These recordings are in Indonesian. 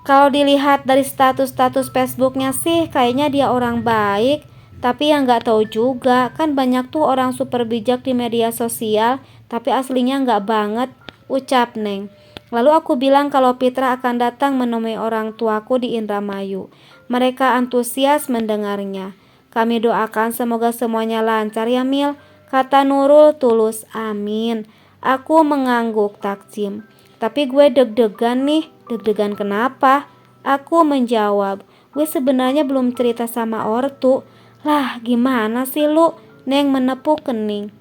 Kalau dilihat dari status-status Facebooknya sih kayaknya dia orang baik, tapi yang nggak tahu juga kan banyak tuh orang super bijak di media sosial, tapi aslinya nggak banget, ucap Neng. Lalu aku bilang kalau Fitra akan datang menemui orang tuaku di Indramayu. Mereka antusias mendengarnya. Kami doakan semoga semuanya lancar ya Mil, kata Nurul tulus. Amin. Aku mengangguk takjim. Tapi gue deg-degan nih. Deg-degan kenapa? Aku menjawab, gue sebenarnya belum cerita sama ortu. Lah gimana sih lu? Neng menepuk kening.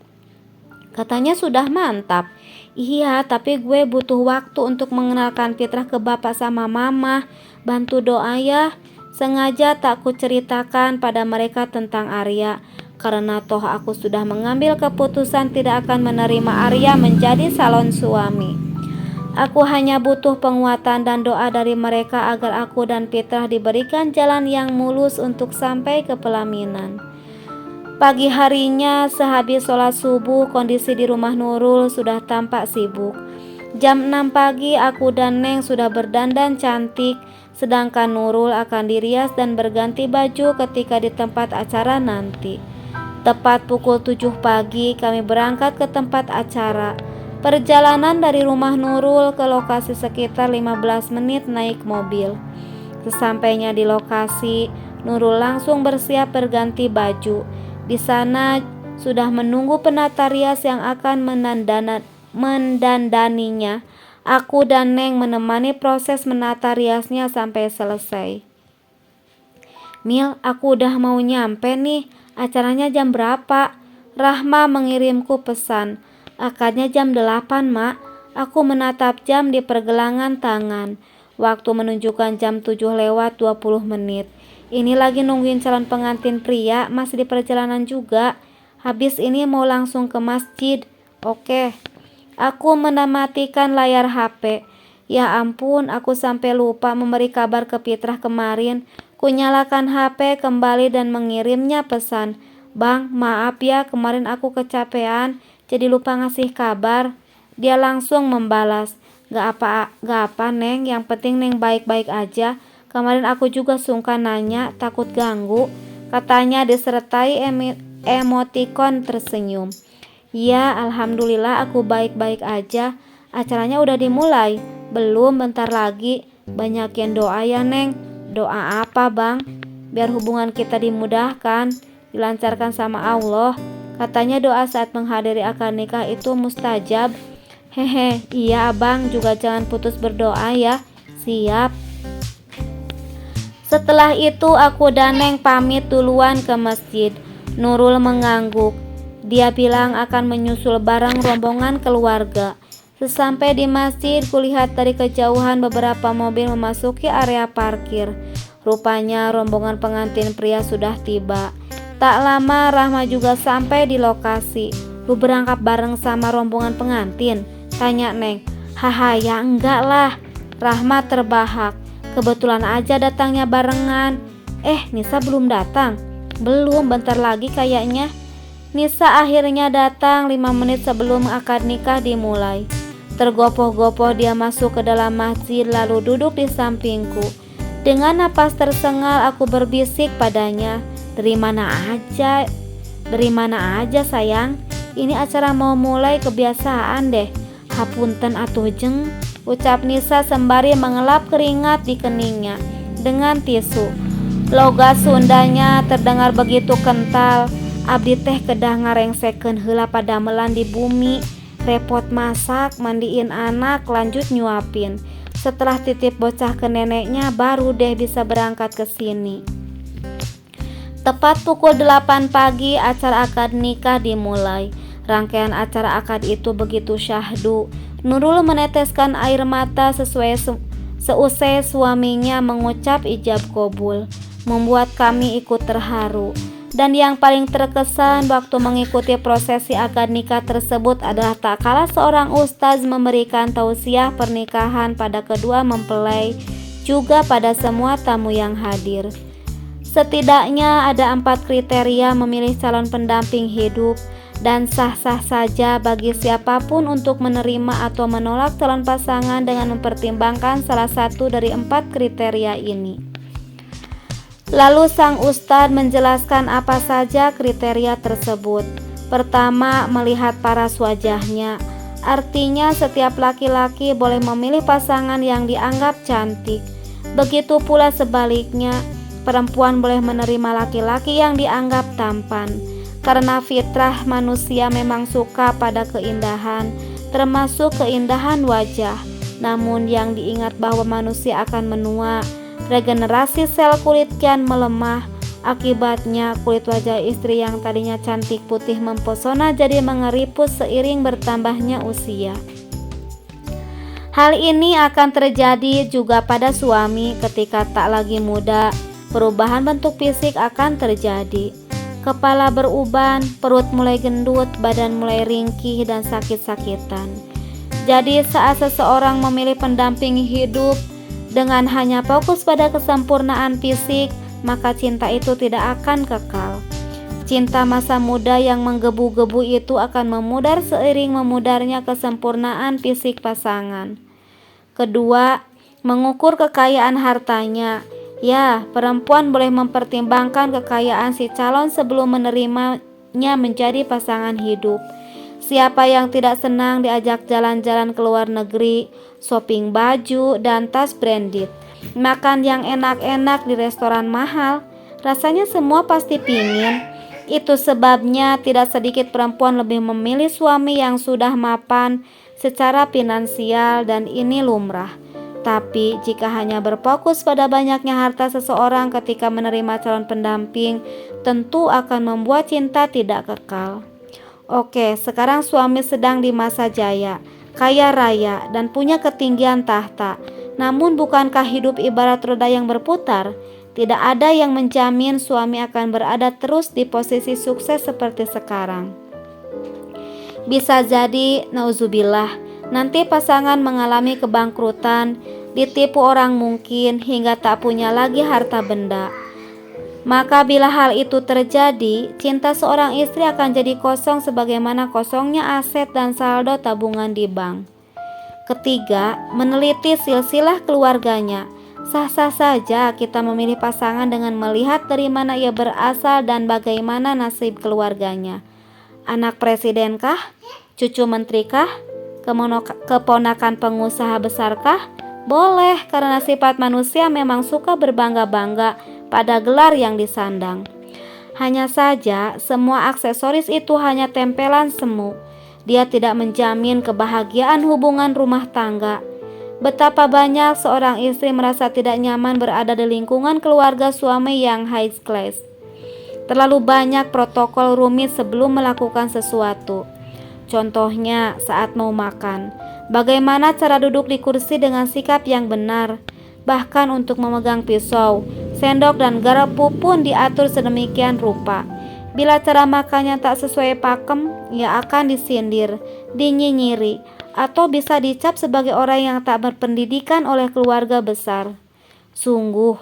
Katanya sudah mantap. Iya, tapi gue butuh waktu untuk mengenalkan Fitrah ke bapak sama mama. Bantu doa ya. Sengaja tak kuceritakan pada mereka tentang Arya, karena toh aku sudah mengambil keputusan tidak akan menerima Arya menjadi calon suami. Aku hanya butuh penguatan dan doa dari mereka agar aku dan Fitrah diberikan jalan yang mulus untuk sampai ke pelaminan. Pagi harinya sehabis sholat subuh, kondisi di rumah Nurul sudah tampak sibuk. Jam 6 pagi aku dan Neng sudah berdandan cantik, sedangkan Nurul akan dirias dan berganti baju ketika di tempat acara nanti. Tepat pukul 7 pagi kami berangkat ke tempat acara. Perjalanan dari rumah Nurul ke lokasi sekitar 15 menit naik mobil. Sesampainya di lokasi, Nurul langsung bersiap berganti baju. Di sana sudah menunggu penata rias yang akan mendandaninya. Aku dan Neng menemani proses menata riasnya sampai selesai. Mil, aku udah mau nyampe nih. Acaranya jam berapa? Rahma mengirimku pesan. Akadnya jam 8, Mak. Aku menatap jam di pergelangan tangan. Waktu menunjukkan jam 7 lewat 20 menit. Ini lagi nungguin calon pengantin pria, masih di perjalanan juga. Habis ini mau langsung ke masjid. Oke. Aku mematikan layar HP. Ya ampun, aku sampai lupa memberi kabar ke Fitrah kemarin. Kunyalakan HP kembali dan mengirimnya pesan. Bang, maaf ya kemarin aku kecapean, jadi lupa ngasih kabar. Dia langsung membalas. Gak apa Neng, yang penting Neng baik-baik aja. Kemarin aku juga sungkan nanya, takut ganggu, katanya disertai emotikon tersenyum. Ya, alhamdulillah aku baik-baik aja. Acaranya udah dimulai? Belum, bentar lagi. Banyakin doa ya Neng. Doa apa Bang? Biar hubungan kita dimudahkan, dilancarkan sama Allah. Katanya doa saat menghadiri akad nikah itu mustajab. Hehe, iya Abang, juga jangan putus berdoa ya. Siap. Setelah itu aku dan Neng pamit duluan ke masjid. Nurul mengangguk. Dia bilang akan menyusul bareng rombongan keluarga. Sesampai di masjid, kulihat dari kejauhan beberapa mobil memasuki area parkir. Rupanya rombongan pengantin pria sudah tiba. Tak lama Rahma juga sampai di lokasi. Lu berangkat bareng sama rombongan pengantin? Tanya Neng. Haha, ya enggak lah. Rahma terbahak. Kebetulan aja datangnya barengan. Nisa belum datang? Belum, bentar lagi kayaknya. Nisa akhirnya datang 5 menit sebelum akad nikah dimulai. Tergopoh-gopoh dia masuk ke dalam masjid lalu duduk di sampingku. Dengan napas tersengal aku berbisik padanya, Dari mana aja sayang? Ini acara mau mulai, kebiasaan deh. Hapunten atuh jeng, ucap Nisa sembari mengelap keringat di keningnya dengan tisu. Logat Sundanya terdengar begitu kental. Abdi teh kedah ngarengsekeun heula padamelan di bumi. Repot masak, mandiin anak, lanjut nyuapin. Setelah titip bocah ke neneknya, baru deh bisa berangkat ke sini. Tepat pukul 8 pagi acara akad nikah dimulai. Rangkaian acara akad itu begitu syahdu. Nurul meneteskan air mata seusai suaminya mengucap ijab qabul, membuat kami ikut terharu. Dan yang paling terkesan waktu mengikuti prosesi akad nikah tersebut adalah tak kalah seorang ustaz memberikan tausiah pernikahan pada kedua mempelai, juga pada semua tamu yang hadir. Setidaknya ada 4 kriteria memilih calon pendamping hidup. dan sah-sah saja bagi siapapun untuk menerima atau menolak calon pasangan dengan mempertimbangkan salah satu dari 4 kriteria ini. Lalu sang ustadz menjelaskan apa saja kriteria tersebut. Pertama, melihat paras wajahnya. Artinya setiap laki-laki boleh memilih pasangan yang dianggap cantik. Begitu pula sebaliknya, perempuan boleh menerima laki-laki yang dianggap tampan. Karena fitrah manusia memang suka pada keindahan, termasuk keindahan wajah. Namun yang diingat bahwa manusia akan menua, regenerasi sel kulit kian melemah. Akibatnya kulit wajah istri yang tadinya cantik putih mempesona jadi mengeriput seiring bertambahnya usia. Hal ini akan terjadi juga pada suami ketika tak lagi muda. Perubahan bentuk fisik akan terjadi. Kepala beruban, perut mulai gendut, badan mulai ringkih dan sakit-sakitan. Jadi saat seseorang memilih pendamping hidup dengan hanya fokus pada kesempurnaan fisik, maka cinta itu tidak akan kekal. Cinta masa muda yang menggebu-gebu itu akan memudar seiring memudarnya kesempurnaan fisik pasangan. Kedua, mengukur kekayaan hartanya. Ya, perempuan boleh mempertimbangkan kekayaan si calon sebelum menerimanya menjadi pasangan hidup. Siapa yang tidak senang diajak jalan-jalan ke luar negeri, shopping baju, dan tas branded, makan yang enak-enak di restoran mahal, rasanya semua pasti pingin. Itu sebabnya tidak sedikit perempuan lebih memilih suami yang sudah mapan secara finansial dan ini lumrah. Tapi jika hanya berfokus pada banyaknya harta seseorang ketika menerima calon pendamping, tentu akan membuat cinta tidak kekal. Oke, sekarang suami sedang di masa jaya, kaya raya, dan punya ketinggian tahta. Namun bukankah hidup ibarat roda yang berputar? Tidak ada yang menjamin suami akan berada terus di posisi sukses seperti sekarang. Bisa jadi, nauzubillah, nanti pasangan mengalami kebangkrutan, ditipu orang mungkin, hingga tak punya lagi harta benda. Maka bila hal itu terjadi, cinta seorang istri akan jadi kosong sebagaimana kosongnya aset dan saldo tabungan di bank. Ketiga, meneliti silsilah keluarganya. Sah-sah saja kita memilih pasangan dengan melihat dari mana ia berasal dan bagaimana nasib keluarganya. Anak presidenkah? Cucu menterikah? Keponakan pengusaha besarkah? Boleh, karena sifat manusia memang suka berbangga-bangga pada gelar yang disandang. Hanya saja, semua aksesoris itu hanya tempelan semu. Dia tidak menjamin kebahagiaan hubungan rumah tangga. Betapa banyak seorang istri merasa tidak nyaman berada di lingkungan keluarga suami yang high class. Terlalu banyak protokol rumit sebelum melakukan sesuatu. Contohnya saat mau makan, bagaimana cara duduk di kursi dengan sikap yang benar. Bahkan untuk memegang pisau, sendok dan garpu pun diatur sedemikian rupa. Bila cara makannya tak sesuai pakem, ia akan disindir, dinyinyiri, atau bisa dicap sebagai orang yang tak berpendidikan oleh keluarga besar. Sungguh,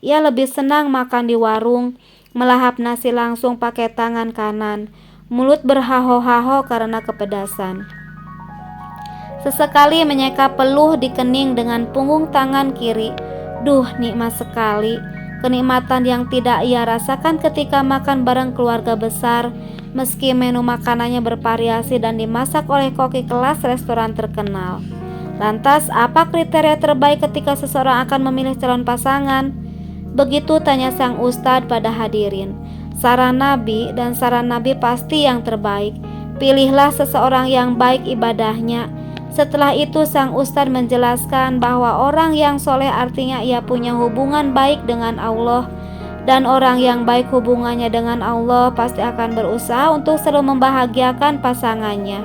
ia lebih senang makan di warung, melahap nasi langsung pakai tangan kanan, mulut berhaho-haho karena kepedasan. Sesekali menyeka peluh di kening dengan punggung tangan kiri. Duh, nikmat sekali. Kenikmatan yang tidak ia rasakan ketika makan bareng keluarga besar, meski menu makanannya bervariasi dan dimasak oleh koki kelas restoran terkenal. Lantas, apa kriteria terbaik ketika seseorang akan memilih calon pasangan? Begitu tanya sang ustadz pada hadirin. Saran Nabi dan saran Nabi pasti yang terbaik. Pilihlah seseorang yang baik ibadahnya. Setelah itu sang ustadz menjelaskan bahwa orang yang soleh artinya ia punya hubungan baik dengan Allah, dan orang yang baik hubungannya dengan Allah pasti akan berusaha untuk selalu membahagiakan pasangannya.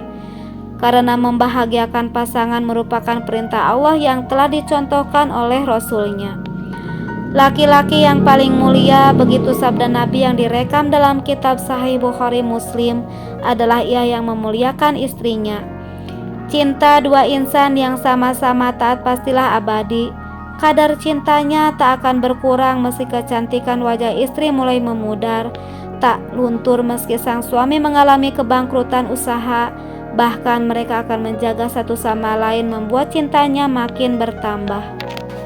Karena membahagiakan pasangan merupakan perintah Allah yang telah dicontohkan oleh Rasul-Nya. Laki-laki yang paling mulia, begitu sabda Nabi yang direkam dalam kitab Sahih Bukhari Muslim, adalah ia yang memuliakan istrinya. Cinta dua insan yang sama-sama taat pastilah abadi. Kadar cintanya tak akan berkurang meski kecantikan wajah istri mulai memudar. tak luntur meski sang suami mengalami kebangkrutan usaha. Bahkan mereka akan menjaga satu sama lain, membuat cintanya makin bertambah.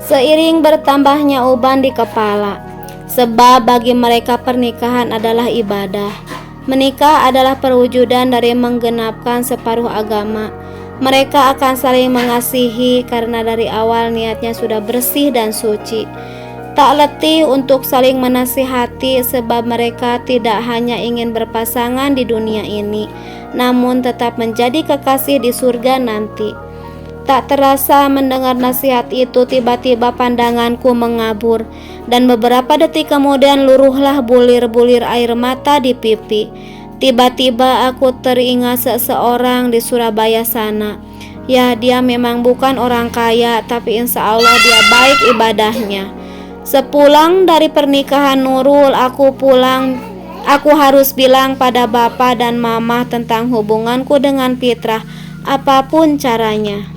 Seiring bertambahnya uban di kepala, sebab bagi mereka pernikahan adalah ibadah. Menikah adalah perwujudan dari menggenapkan separuh agama. Mereka akan saling mengasihi karena dari awal niatnya sudah bersih dan suci. Tak letih untuk saling menasihati sebab mereka tidak hanya ingin berpasangan di dunia ini, namun tetap menjadi kekasih di surga nanti. Tak terasa mendengar nasihat itu, tiba-tiba pandanganku mengabur, dan beberapa detik kemudian luruhlah bulir-bulir air mata di pipi. Tiba-tiba aku teringat seseorang di Surabaya sana. Ya, dia memang bukan orang kaya, tapi insya Allah dia baik ibadahnya. Sepulang dari pernikahan Nurul, aku harus bilang pada bapak dan mama tentang hubunganku dengan Fitrah, apapun caranya.